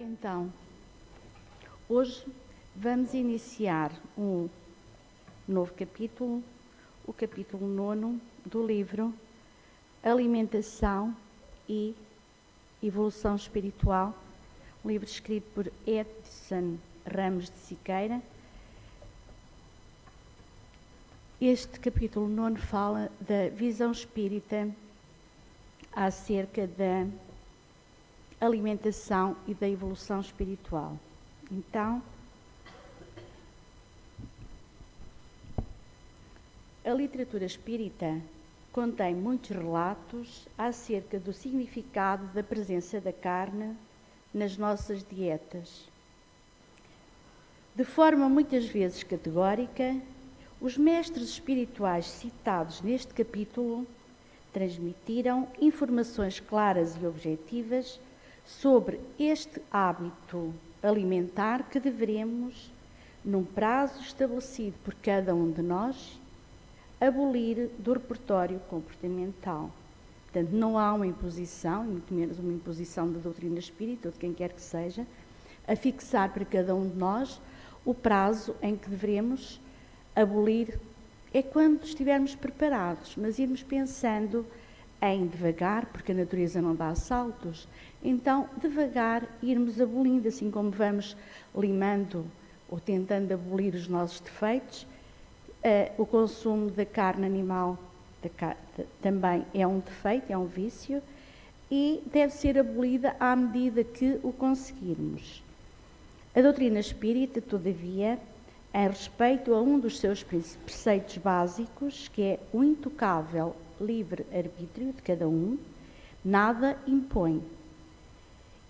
Então, hoje vamos iniciar um novo capítulo, o capítulo 9 do livro Alimentação e Evolução Espiritual, um livro escrito por Edson Ramos de Siqueira. Este capítulo 9 fala da visão espírita acerca da alimentação e da evolução espiritual. Então, a literatura espírita contém muitos relatos acerca do significado da presença da carne nas nossas dietas. De forma muitas vezes categórica, os mestres espirituais citados neste capítulo transmitiram informações claras e objetivas sobre este hábito alimentar que devemos, num prazo estabelecido por cada um de nós, abolir do repertório comportamental. Portanto, não há uma imposição, e muito menos uma imposição da doutrina espírita ou de quem quer que seja, a fixar para cada um de nós o prazo em que devemos abolir. É quando estivermos preparados, mas irmos pensando em devagar, porque a natureza não dá saltos, então devagar irmos abolindo, assim como vamos limando ou tentando abolir os nossos defeitos. O consumo da carne animal também é um defeito, é um vício, e deve ser abolida à medida que o conseguirmos. A doutrina espírita, todavia, em respeito a um dos seus preceitos básicos, que é o intocável livre-arbítrio de cada um, nada impõe,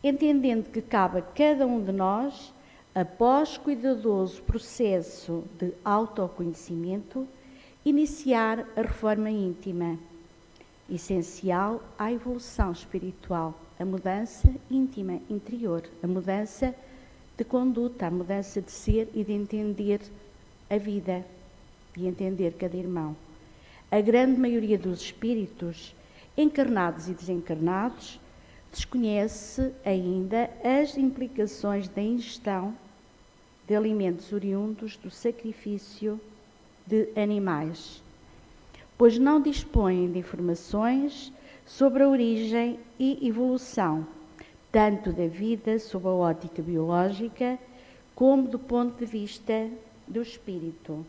entendendo que cabe a cada um de nós, após cuidadoso processo de autoconhecimento, iniciar a reforma íntima, essencial à evolução espiritual, a mudança íntima, interior, a mudança de conduta, a mudança de ser e de entender a vida, de entender cada irmão. A grande maioria dos espíritos, encarnados e desencarnados, desconhece ainda as implicações da ingestão de alimentos oriundos do sacrifício de animais, pois não dispõem de informações sobre a origem e evolução, tanto da vida sob a ótica biológica, como do ponto de vista do espírito.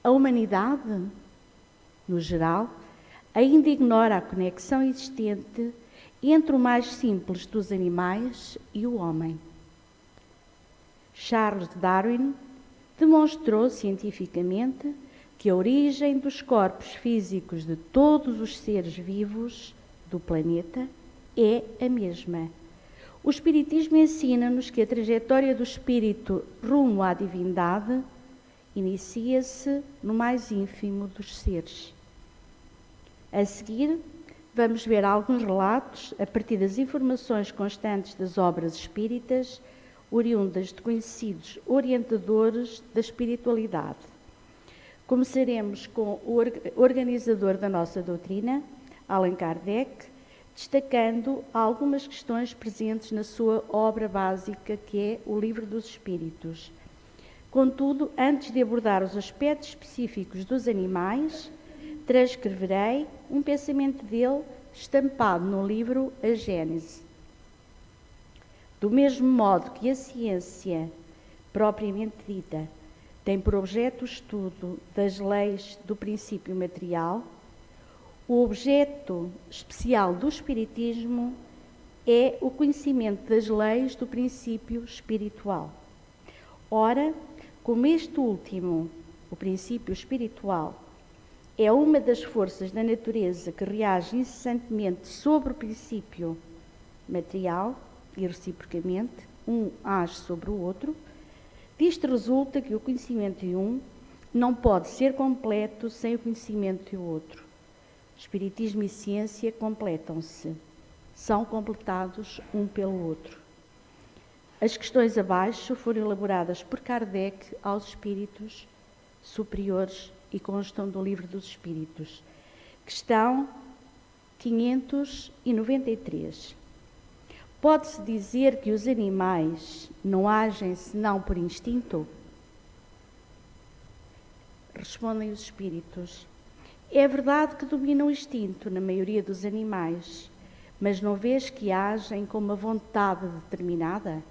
A humanidade, no geral, ainda ignora a conexão existente entre o mais simples dos animais e o homem. Charles Darwin demonstrou cientificamente que a origem dos corpos físicos de todos os seres vivos do planeta é a mesma. O Espiritismo ensina-nos que a trajetória do espírito rumo à divindade inicia-se no mais ínfimo dos seres. A seguir, vamos ver alguns relatos, a partir das informações constantes das obras espíritas, oriundas de conhecidos orientadores da espiritualidade. Começaremos com o organizador da nossa doutrina, Allan Kardec, destacando algumas questões presentes na sua obra básica, que é o Livro dos Espíritos. Contudo, antes de abordar os aspectos específicos dos animais, transcreverei um pensamento dele estampado no livro A Gênese. Do mesmo modo que a ciência, propriamente dita, tem por objeto o estudo das leis do princípio material, o objeto especial do Espiritismo é o conhecimento das leis do princípio espiritual. Ora, como este último, o princípio espiritual, é uma das forças da natureza que reage incessantemente sobre o princípio material e reciprocamente, um age sobre o outro, disto resulta que o conhecimento de um não pode ser completo sem o conhecimento do outro. Espiritismo e ciência completam-se, são completados um pelo outro. As questões abaixo foram elaboradas por Kardec aos espíritos superiores e constam do Livro dos Espíritos. Questão 593. Pode-se dizer que os animais não agem senão por instinto? Respondem os espíritos. É verdade que dominam o instinto na maioria dos animais, mas não vês que agem com uma vontade determinada?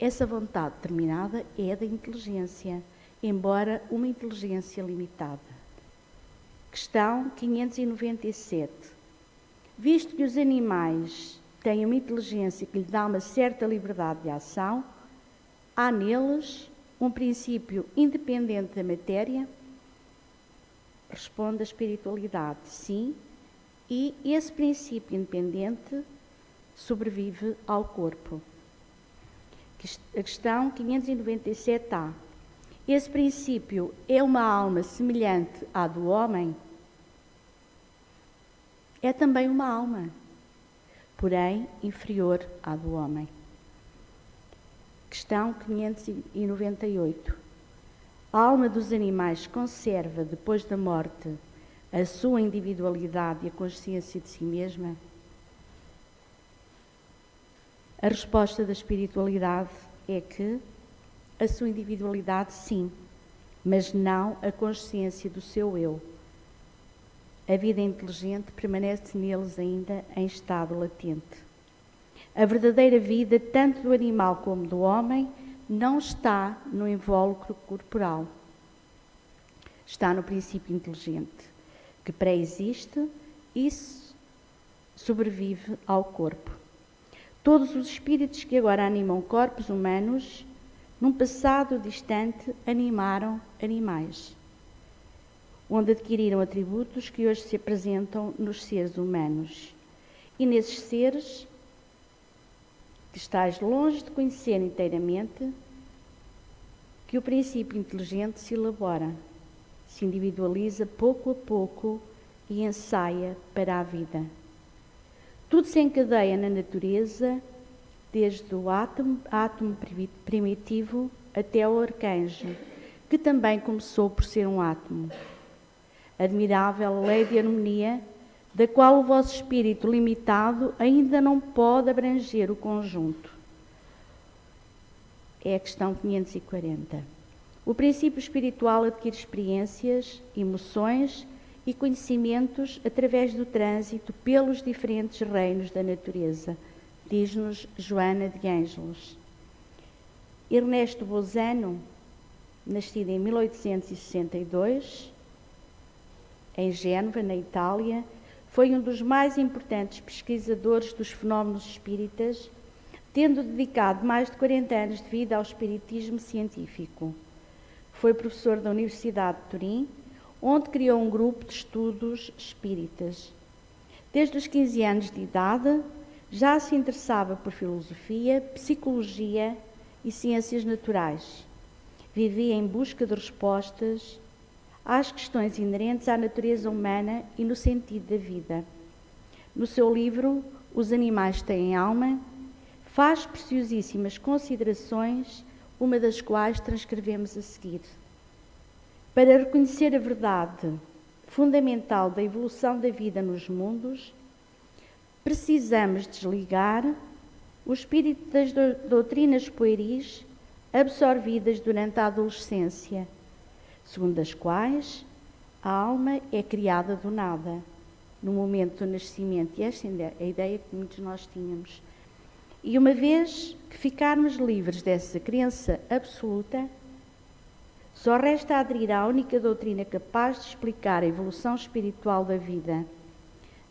Essa vontade determinada é da inteligência, embora uma inteligência limitada. Questão 597. Visto que os animais têm uma inteligência que lhe dá uma certa liberdade de ação, há neles um princípio independente da matéria? Responde a espiritualidade, sim, e esse princípio independente sobrevive ao corpo. A questão 597A. Esse princípio é uma alma semelhante à do homem? É também uma alma, porém inferior à do homem. Questão 598. A alma dos animais conserva, depois da morte, a sua individualidade e a consciência de si mesma? A resposta da espiritualidade é que a sua individualidade, sim, mas não a consciência do seu eu. A vida inteligente permanece neles ainda em estado latente. A verdadeira vida, tanto do animal como do homem, não está no invólucro corporal. Está no princípio inteligente, que pré-existe e sobrevive ao corpo. Todos os espíritos que agora animam corpos humanos, num passado distante, animaram animais, onde adquiriram atributos que hoje se apresentam nos seres humanos. E nesses seres, que estáis longe de conhecer inteiramente, que o princípio inteligente se elabora, se individualiza pouco a pouco e ensaia para a vida. Tudo se encadeia na natureza, desde o átomo primitivo até o arcanjo, que também começou por ser um átomo. Admirável lei de harmonia, da qual o vosso espírito limitado ainda não pode abranger o conjunto. É a questão 540. O princípio espiritual adquire experiências, emoções e conhecimentos através do trânsito pelos diferentes reinos da natureza, diz-nos Joana de Ângelos. Ernesto Bolzano, nascido em 1862, em Génova, na Itália, foi um dos mais importantes pesquisadores dos fenómenos espíritas, tendo dedicado mais de 40 anos de vida ao espiritismo científico. Foi professor da Universidade de Turim, onde criou um grupo de estudos espíritas. Desde os 15 anos de idade, já se interessava por filosofia, psicologia e ciências naturais. Vivia em busca de respostas às questões inerentes à natureza humana e no sentido da vida. No seu livro, Os Animais Têm Alma, faz preciosíssimas considerações, uma das quais transcrevemos a seguir. Para reconhecer a verdade fundamental da evolução da vida nos mundos, precisamos desligar o espírito das doutrinas pueris absorvidas durante a adolescência, segundo as quais a alma é criada do nada, no momento do nascimento. E esta é a ideia que muitos de nós tínhamos. E uma vez que ficarmos livres dessa crença absoluta, só resta aderir à única doutrina capaz de explicar a evolução espiritual da vida,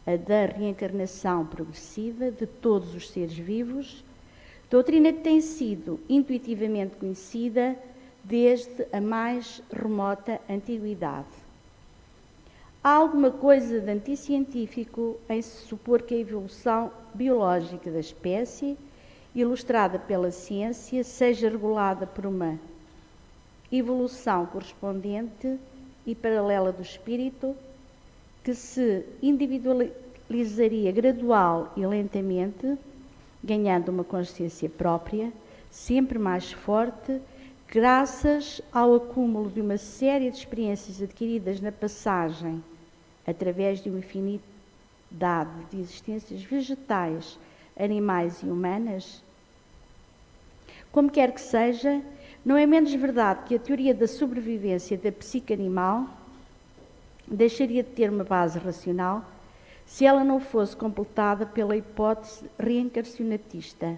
a da reencarnação progressiva de todos os seres vivos, doutrina que tem sido intuitivamente conhecida desde a mais remota antiguidade. Há alguma coisa de anticientífico em se supor que a evolução biológica da espécie, ilustrada pela ciência, seja regulada por uma evolução correspondente e paralela do espírito, que se individualizaria gradual e lentamente, ganhando uma consciência própria, sempre mais forte, graças ao acúmulo de uma série de experiências adquiridas na passagem, através de uma infinidade de existências vegetais, animais e humanas? Como quer que seja, não é menos verdade que a teoria da sobrevivência da psique animal deixaria de ter uma base racional se ela não fosse completada pela hipótese reencarnacionista.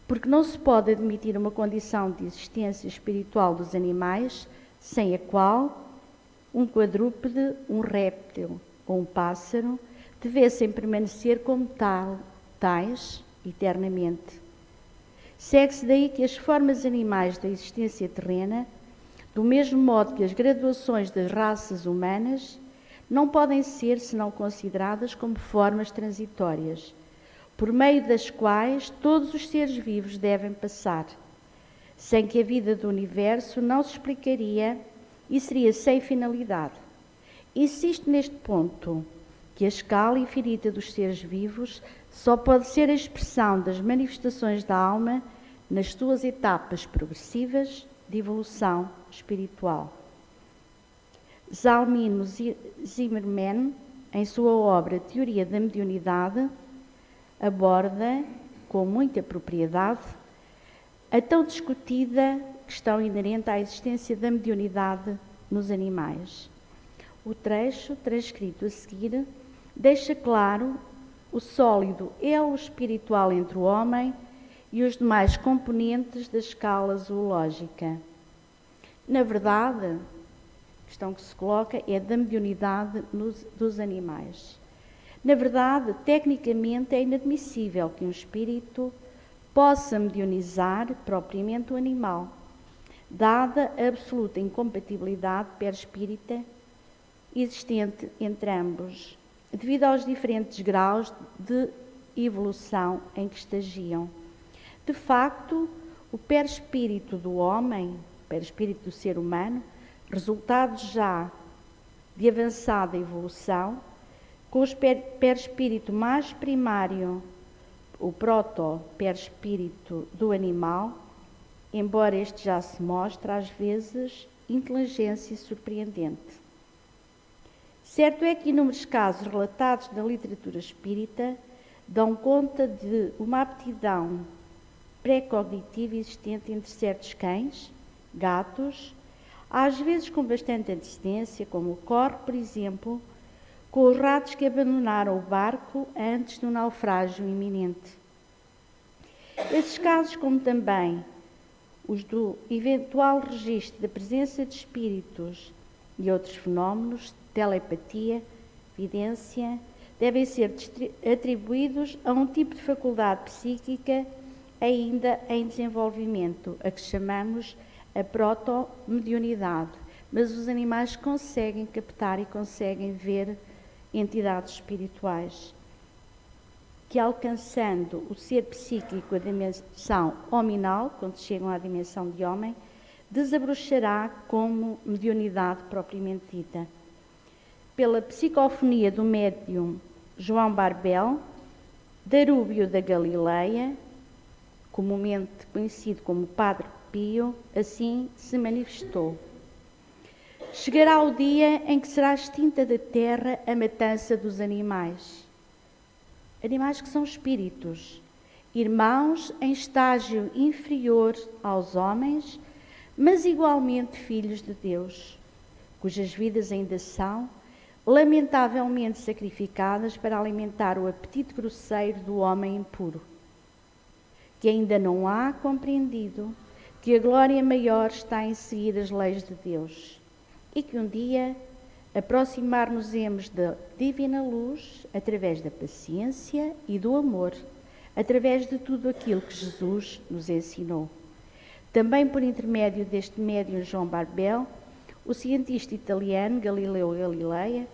Porque não se pode admitir uma condição de existência espiritual dos animais sem a qual um quadrúpede, um réptil ou um pássaro devessem permanecer como tais eternamente. Segue-se daí que as formas animais da existência terrena, do mesmo modo que as graduações das raças humanas, não podem ser senão consideradas como formas transitórias, por meio das quais todos os seres vivos devem passar, sem que a vida do universo não se explicaria e seria sem finalidade. Insisto neste ponto, que a escala infinita dos seres vivos só pode ser a expressão das manifestações da alma nas suas etapas progressivas de evolução espiritual. Zalmino Zimmermann, em sua obra Teoria da Mediunidade, aborda com muita propriedade a tão discutida questão inerente à existência da mediunidade nos animais. O trecho transcrito a seguir deixa claro o sólido elo espiritual entre o homem e os demais componentes da escala zoológica. Na verdade, a questão que se coloca é da mediunidade dos animais. Na verdade, tecnicamente é inadmissível que um espírito possa mediunizar propriamente o animal, dada a absoluta incompatibilidade perispírita existente entre ambos, devido aos diferentes graus de evolução em que estagiam. De facto, o perispírito do homem, o perispírito do ser humano, resultado já de avançada evolução, com o perispírito mais primário, o proto-perispírito do animal, embora este já se mostre, às vezes, inteligência surpreendente. Certo é que inúmeros casos relatados na literatura espírita dão conta de uma aptidão pré-cognitiva existente entre certos cães, gatos, às vezes com bastante antecedência, como ocorre, por exemplo, com os ratos que abandonaram o barco antes do naufrágio iminente. Esses casos, como também os do eventual registro da presença de espíritos e outros fenómenos, telepatia, vidência, devem ser atribuídos a um tipo de faculdade psíquica ainda em desenvolvimento, a que chamamos a protomediunidade. Mas os animais conseguem captar e conseguem ver entidades espirituais que, alcançando o ser psíquico a dimensão hominal, quando chegam à dimensão de homem, desabrochará como mediunidade propriamente dita. Pela psicofonia do médium João Barbel, Darúbio da Galileia, comumente conhecido como Padre Pio, assim se manifestou. Chegará o dia em que será extinta da terra a matança dos animais. Animais que são espíritos, irmãos em estágio inferior aos homens, mas igualmente filhos de Deus, cujas vidas ainda são lamentavelmente sacrificadas para alimentar o apetite grosseiro do homem impuro, que ainda não há compreendido que a glória maior está em seguir as leis de Deus e que um dia aproximar-nos-emos da divina luz através da paciência e do amor, através de tudo aquilo que Jesus nos ensinou. Também por intermédio deste médium João Barbel, o cientista italiano Galileu Galilei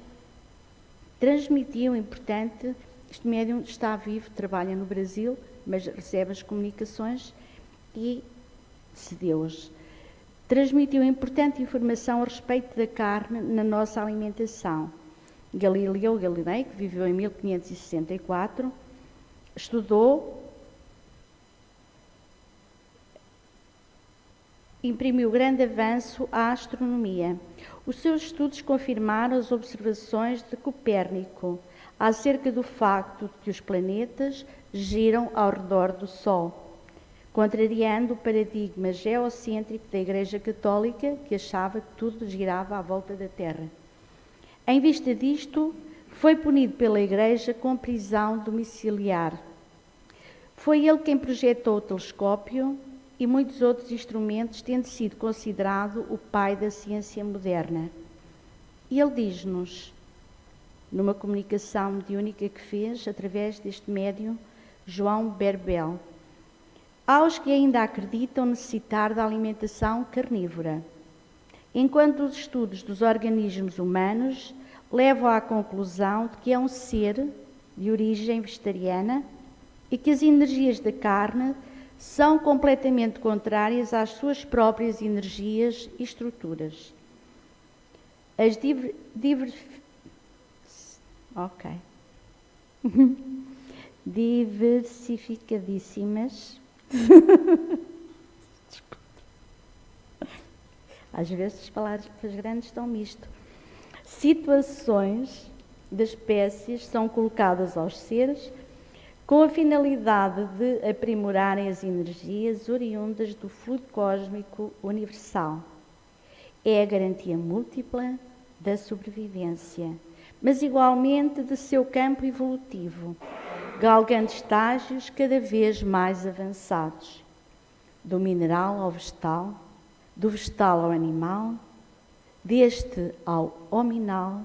transmitiu importante, este médium está vivo, trabalha no Brasil, mas recebe as comunicações e cedeu-as. Transmitiu importante informação a respeito da carne na nossa alimentação. Galileu Galilei, que viveu em 1564, estudou, imprimiu grande avanço à astronomia. Os seus estudos confirmaram as observações de Copérnico, acerca do facto de que os planetas giram ao redor do Sol, contrariando o paradigma geocêntrico da Igreja Católica, que achava que tudo girava à volta da Terra. Em vista disto, foi punido pela Igreja com prisão domiciliar. Foi ele quem projetou o telescópio e muitos outros instrumentos, tendo sido considerado o pai da ciência moderna. E ele diz-nos, numa comunicação mediúnica que fez através deste médium, João Berbel, aos que ainda acreditam necessitar da alimentação carnívora, enquanto os estudos dos organismos humanos levam à conclusão de que é um ser de origem vegetariana e que as energias da carne são completamente contrárias às suas próprias energias e estruturas. As diversificadíssimas às vezes as palavras grandes estão misto. Situações das espécies são colocadas aos seres com a finalidade de aprimorarem as energias oriundas do fluido cósmico universal. É a garantia múltipla da sobrevivência, mas igualmente de seu campo evolutivo, galgando estágios cada vez mais avançados, do mineral ao vegetal, do vegetal ao animal, deste ao hominal,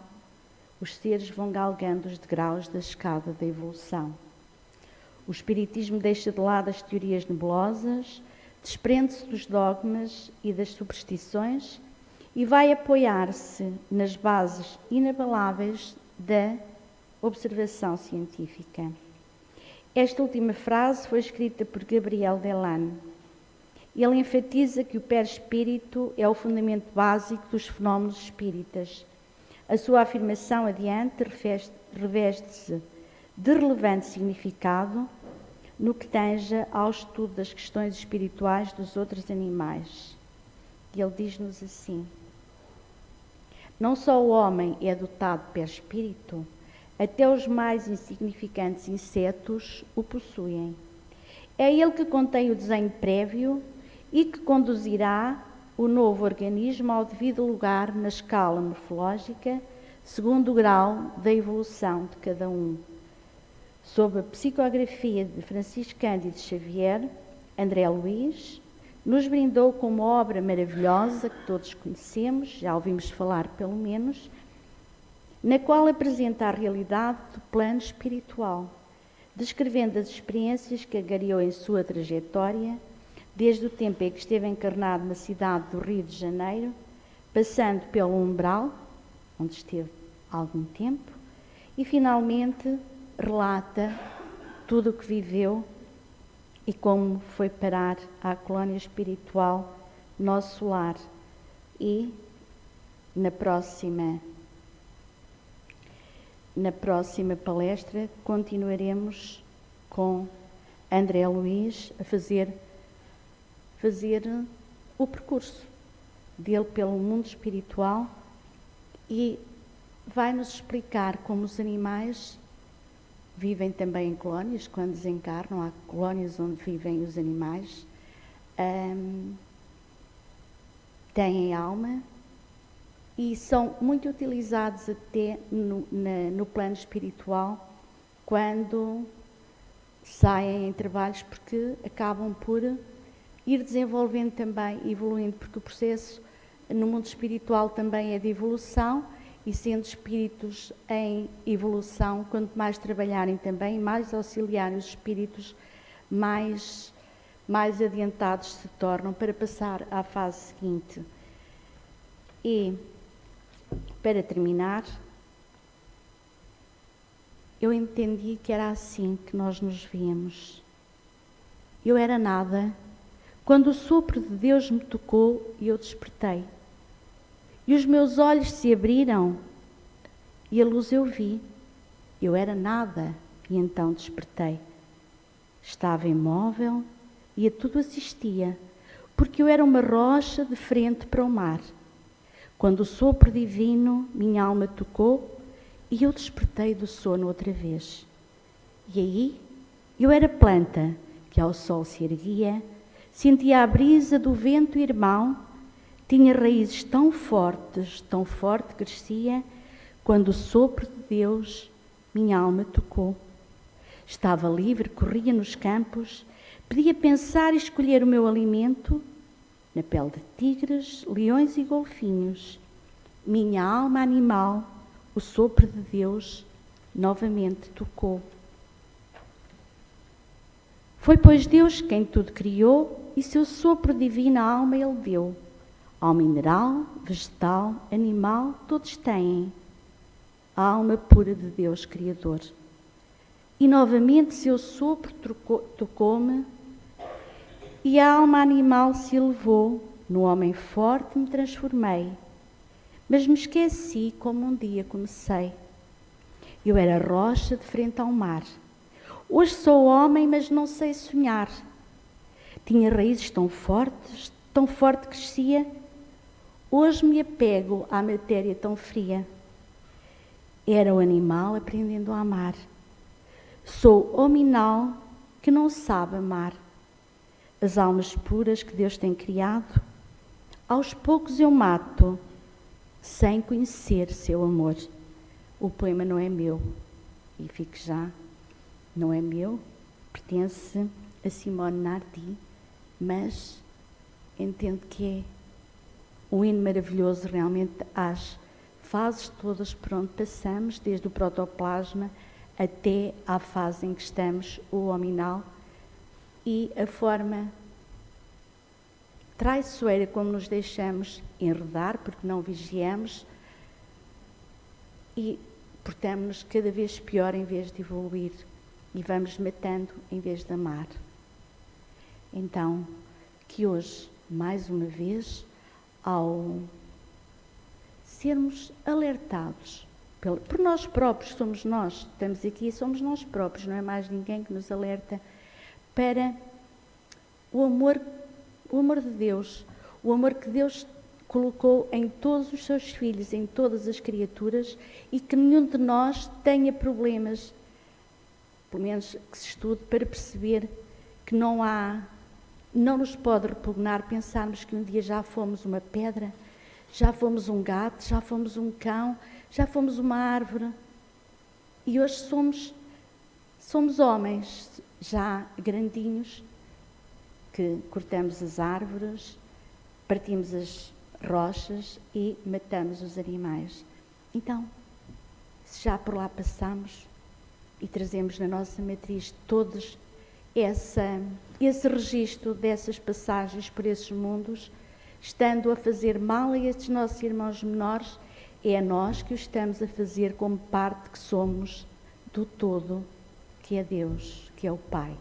os seres vão galgando os degraus da escada da evolução. O Espiritismo deixa de lado as teorias nebulosas, desprende-se dos dogmas e das superstições e vai apoiar-se nas bases inabaláveis da observação científica. Esta última frase foi escrita por Gabriel Delane. Ele enfatiza que o perispírito é o fundamento básico dos fenómenos espíritas. A sua afirmação adiante reveste-se de relevante significado no que tange ao estudo das questões espirituais dos outros animais. E ele diz-nos assim: não só o homem é dotado de perispírito, até os mais insignificantes insetos o possuem. É ele que contém o desenho prévio e que conduzirá o novo organismo ao devido lugar na escala morfológica, segundo o grau da evolução de cada um. Sob a psicografia de Francisco Cândido Xavier, André Luiz nos brindou com uma obra maravilhosa que todos conhecemos, já ouvimos falar pelo menos, na qual apresenta a realidade do plano espiritual, descrevendo as experiências que agariou em sua trajetória, desde o tempo em que esteve encarnado na cidade do Rio de Janeiro, passando pelo umbral, onde esteve há algum tempo, e finalmente relata tudo o que viveu e como foi parar à colónia espiritual Nosso Lar. E na próxima palestra continuaremos com André Luiz a fazer o percurso dele pelo mundo espiritual e vai-nos explicar como os animais vivem também em colónias, quando desencarnam. Há colónias onde vivem os animais, têm alma e são muito utilizados até no plano espiritual quando saem em trabalhos, porque acabam por ir desenvolvendo também, evoluindo, porque o processo no mundo espiritual também é de evolução, e sendo espíritos em evolução, quanto mais trabalharem também, mais auxiliarem os espíritos, mais adiantados se tornam para passar à fase seguinte. E, para terminar, eu entendi que era assim que nós nos víamos. Eu era nada, quando o sopro de Deus me tocou e eu despertei. E os meus olhos se abriram e a luz eu vi. Eu era nada e então despertei. Estava imóvel e a tudo assistia, porque eu era uma rocha de frente para o mar. Quando o sopro divino minha alma tocou, e eu despertei do sono outra vez. E aí eu era planta que ao sol se erguia, sentia a brisa do vento irmão, tinha raízes tão forte crescia, quando o sopro de Deus minha alma tocou. Estava livre, corria nos campos, podia pensar e escolher o meu alimento, na pele de tigres, leões e golfinhos. Minha alma animal, o sopro de Deus novamente tocou. Foi, pois, Deus quem tudo criou e seu sopro divino à alma ele deu. Ao mineral, vegetal, animal, todos têm a alma pura de Deus Criador. E novamente seu sopro tocou-me e a alma animal se elevou, no homem forte me transformei, mas me esqueci como um dia comecei. Eu era rocha de frente ao mar. Hoje sou homem, mas não sei sonhar. Tinha raízes tão forte crescia. Hoje me apego à matéria tão fria. Era o animal aprendendo a amar. Sou hominal que não sabe amar. As almas puras que Deus tem criado, aos poucos eu mato, sem conhecer seu amor. O poema não é meu, e fique já, não é meu, pertence a Simone Nardi, mas entendo que é um hino maravilhoso realmente às fases todas por onde passamos, desde o protoplasma até à fase em que estamos, o hominal, e a forma traiçoeira como nos deixamos enredar, porque não vigiamos, e portamos-nos cada vez pior em vez de evoluir, e vamos matando em vez de amar. Então, que hoje, mais uma vez, ao sermos alertados por nós próprios, somos nós, estamos aqui e somos nós próprios, não é mais ninguém que nos alerta, para o amor de Deus, o amor que Deus colocou em todos os seus filhos, em todas as criaturas, e que nenhum de nós tenha problemas, pelo menos que se estude, para perceber que não nos pode repugnar pensarmos que um dia já fomos uma pedra, já fomos um gato, já fomos um cão, já fomos uma árvore, e hoje somos homens já grandinhos, que cortamos as árvores, partimos as rochas e matamos os animais. Então, se já por lá passamos e trazemos na nossa matriz todos esse registro dessas passagens por esses mundos, estando a fazer mal a estes nossos irmãos menores, é a nós que o estamos a fazer como parte que somos do todo, que é Deus, que é o Pai.